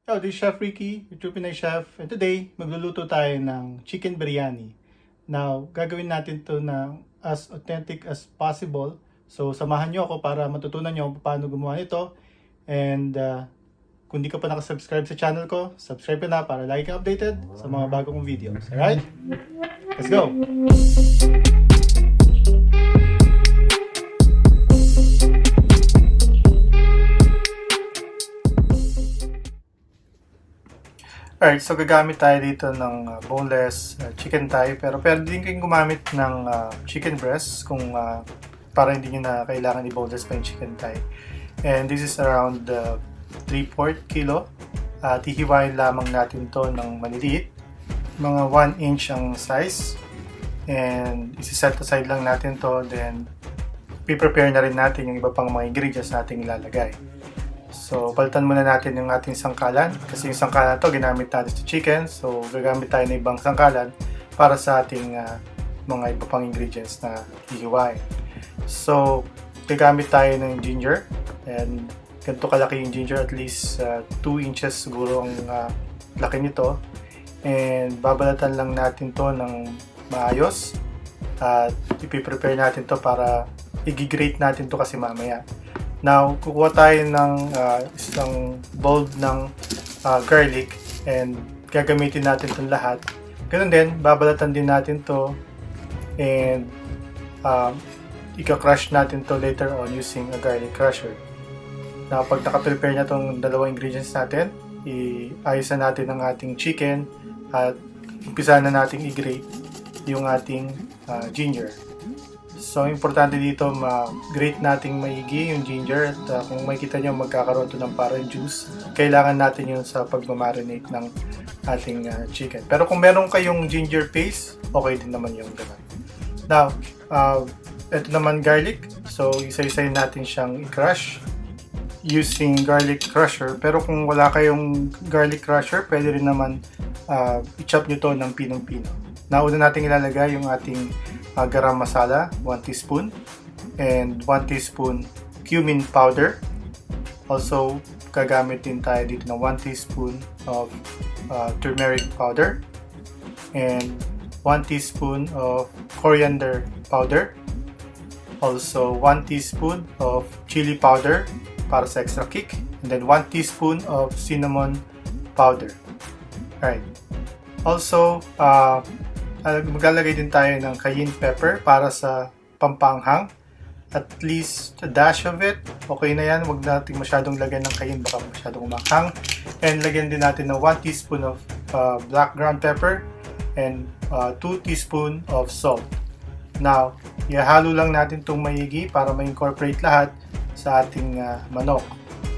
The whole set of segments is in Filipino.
Hello, this is Chef Ricky, your Pinoy Chef, and today magluluto tayo ng chicken biryani. Now, gagawin natin to na as authentic as possible. So, samahan nyo ako para matutunan nyo paano gumawa nito. And kung di ka pa nakasubscribe sa channel ko, subscribe ka na para lagi kang updated sa mga bagong videos. Alright? Let's go! Alright, so gagamit tayo dito ng boneless chicken thigh, pero pwede din kayong gumamit ng chicken breast kung para hindi nyo na kailangan i-boneless pa yung chicken thigh. And this is around 3/4 kilo. Hihiwain lamang natin to ng maliliit, mga 1 inch ang size. And isi-set aside lang natin to, then prepare na rin natin yung iba pang mga ingredients natin ilalagay. So, palitan muna natin yung ating sangkalan kasi yung sangkalan to ginamit natin sa chicken. So, gagamit tayo ng ibang sangkalan para sa ating mga iba pang ingredients na hihiwain. So, gagamit tayo ng ginger, and ganito kalaki yung ginger, at least 2 inches siguro ang laki nito. And babalatan lang natin to ng maayos at ipiprepare natin to para i-grate natin to kasi mamaya. Now, kukuha tayo ng isang bowl ng garlic and gagamitin natin itong lahat. Ganun din, babalatan din natin to and ika-crush natin to later on using a garlic crusher. Now, pag naka-prepare na itong dalawang ingredients natin, iayos na natin ang ating chicken at umpisa na natin i-grate yung ating ginger. So, importante dito ma-grate nating maigi yung ginger at kung makikita nyo magkakaroon to ng parang juice, kailangan natin yun sa pagmamarinate ng ating chicken. Pero kung meron kayong ginger paste, okay din naman yung ganun. Now, ito naman garlic. So, isa-isayin natin siyang i-crush using garlic crusher. Pero kung wala kayong garlic crusher, pwede rin naman i-chop nyo to ng pinong-pino. Now, una natin ilalagay yung ating Garam Masala, 1 teaspoon, and 1 teaspoon Cumin Powder. Also, gagamit din tayo dito ng 1 teaspoon of Turmeric Powder, and 1 teaspoon of Coriander Powder. Also, 1 teaspoon of Chili Powder para sa extra kick, and then 1 teaspoon of Cinnamon Powder. Alright. Also, maglalagay din tayo ng cayenne pepper para sa pampanghang. At least a dash of it. Okay na yan. Huwag natin masyadong lagyan ng cayenne, baka masyadong umanghang. And lagyan din natin ng 1 teaspoon of black ground pepper and 2 teaspoon of salt. Now, ihalo lang natin itong maigi para ma-incorporate lahat sa ating manok.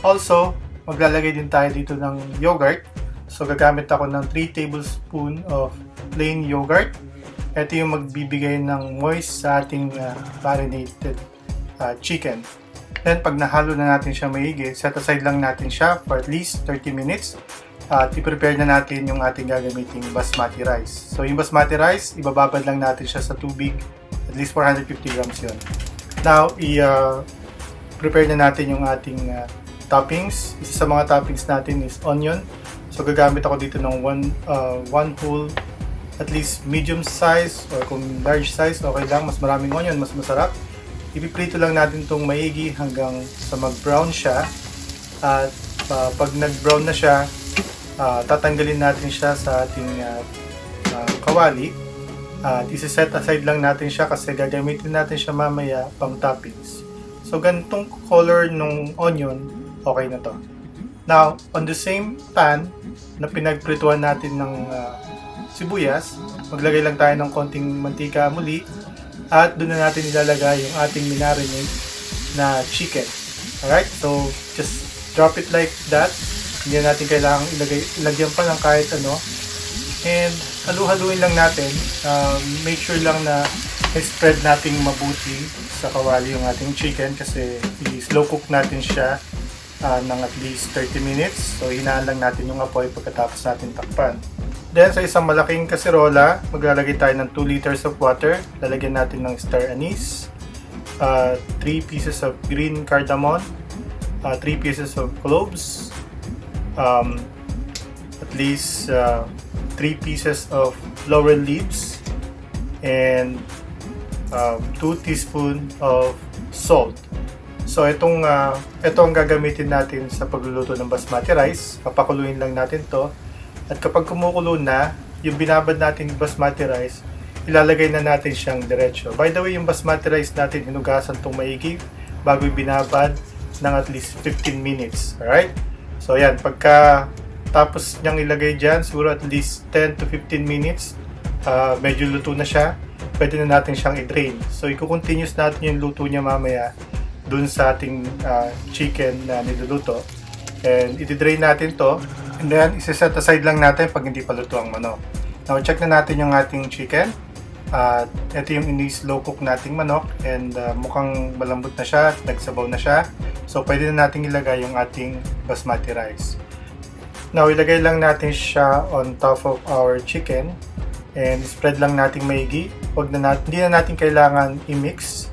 Also, maglalagay din tayo dito ng yogurt. So, gagamit ako ng 3 tablespoon of plain yogurt. Ito yung magbibigay ng moist sa ating marinated chicken. Then, pag nahalo na natin siya maigi, set aside lang natin siya for at least 30 minutes. At i-prepare na natin yung ating gagamiting basmati rice. So, yung basmati rice, ibababad lang natin siya sa tubig. At least 450 grams yun. Now, i-prepare na natin yung ating toppings. Isa sa mga toppings natin is onion. So, gagamit ako dito ng one whole, at least medium size, or kung large size, okay lang. Mas maraming onion, mas masarap. Ipiprito lang natin itong maigi hanggang sa mag-brown siya. At pag nag-brown na siya, tatanggalin natin siya sa ating kawali. At isi-set aside lang natin siya kasi gagamitin natin siya mamaya pang toppings. So, ganitong color ng onion, okay na to. Now, on the same pan na pinagprituan natin ng sibuyas, maglagay lang tayo ng konting mantika muli at doon na natin ilalagay yung ating minarinate na chicken. Alright? So, just drop it like that. Hindi natin kailangang ilagyan pa ng kahit ano. And halu-haluin lang natin. Make sure lang na i-spread natin mabuti sa kawali yung ating chicken kasi i-slow cook natin siya ng at least 30 minutes. So, hinaan lang natin yung apoy pagkatapos natin takpan. Then, sa isang malaking kaserola, maglalagay tayo ng 2 liters of water. Lalagyan natin ng Star Anise, 3 pieces of Green Cardamom, 3 pieces of Cloves, at least 3 pieces of laurel leaves, and 2 teaspoon of salt. So ito ang gagamitin natin sa pagluluto ng basmati rice. Papakuluin lang natin to, at kapag kumukulo na yung binabad nating basmati rice, ilalagay na natin siyang diretso. By the way, yung basmati rice natin, hinugasan tong maigi bago binabad ng at least 15 minutes. Alright? So yan, pagka tapos niyang ilagay dyan, siguro at least 10 to 15 minutes, medyo luto na siya, pwede na natin siyang i-drain. So i-continuous natin yung luto niya mamaya dun sa ating chicken na niluluto. And i-drain natin to, and then isa-set aside lang natin pag hindi pa luto ang manok. Now, check na natin yung ating chicken. At ito yung ini-slow cook nating manok, and mukhang malambot na siya, nagsabaw na siya. So pwede na natin ilagay yung ating basmati rice. Now, ilagay lang natin siya on top of our chicken, and spread lang natin maigi. Hindi na natin kailangan i-mix.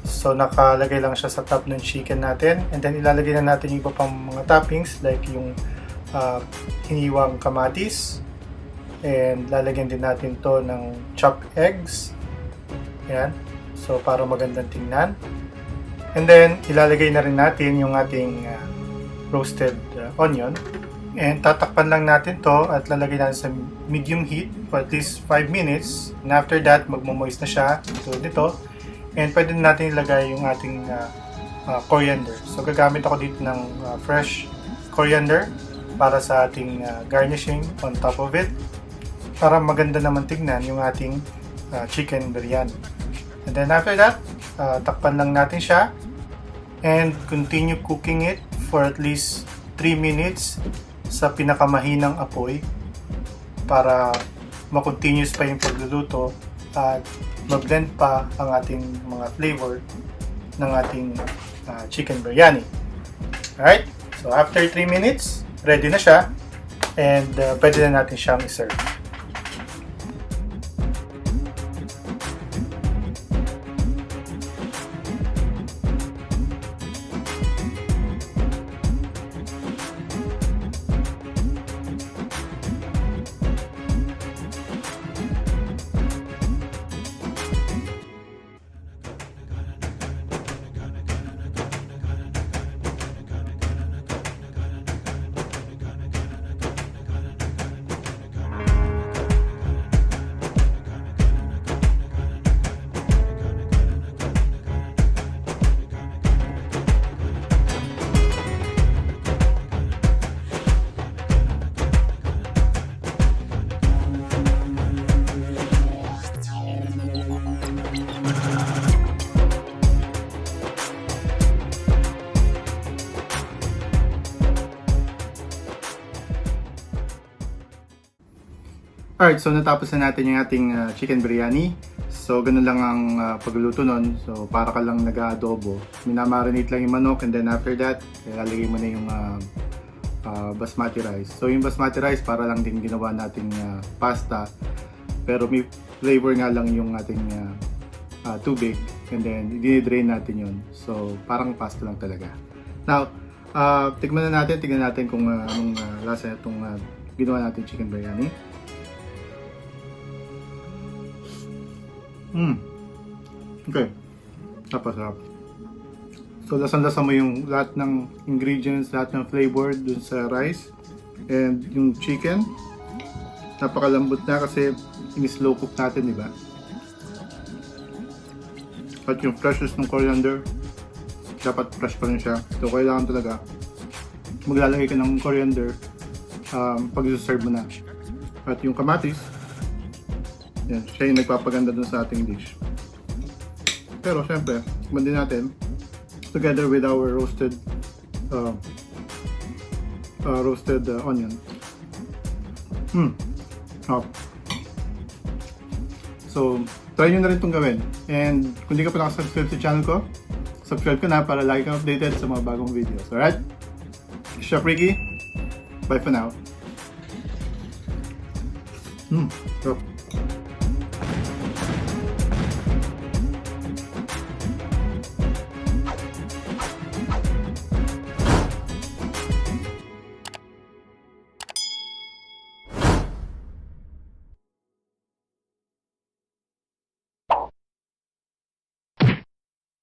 So nakalagay lang siya sa top ng chicken natin, and then ilalagay na natin yung iba pang mga toppings like yung hiniwang kamatis, and lalagyan din natin to ng chopped eggs. Yan. So para magandang tingnan. And then ilalagay na rin natin yung ating roasted onion, and tatakpan lang natin to at lalagay natin sa medium heat for at least 5 minutes, and after that magmo-moist na siya tulad nito. And pwede natin ilagay yung ating coriander. So gagamit ako dito ng fresh coriander para sa ating garnishing on top of it, para maganda naman tignan yung ating chicken biryani. And then after that, takpan lang natin siya and continue cooking it for at least 3 minutes sa pinakamahinang apoy para ma-continuous pa yung pagluluto at ma-blend pa ang ating mga flavor ng ating chicken biryani. Alright? So after 3 minutes, ready na siya, and pwede na natin siyang i-serve. Alright, so natapos na natin yung ating chicken biryani. So ganun lang ang pagluluto nun. So para ka lang nag-aadobo. Minamarinate lang yung manok, and then after that, ilalagay mo na yung basmati rice. So yung basmati rice para lang din ginawa nating pasta. Pero may flavor nga lang yung ating tubig, and then i-drain natin yun. So parang pasta lang talaga. Now, tignan natin kung anong lasa itong ginawa natin chicken biryani. Okay. Napasarap. So lasang-lasa mo yung lahat ng ingredients, lahat ng flavor dun sa rice. And yung chicken, napakalambot na kasi in-slow cook natin, di ba? At yung freshness ng coriander, dapat fresh pa rin siya. So kailangan talaga maglalagay ka ng coriander pag i-serve mo na. At yung kamatis, yan, siya yung nagpapaganda dun sa ating dish. Pero syempre, tikman din natin together with our roasted onion. So, try nyo na rin itong gawin. And kung di ka pa nakasubscribe sa channel ko, subscribe ka na para lagi kang updated sa mga bagong videos. Alright? Chef Ricky, bye for now. Sarap.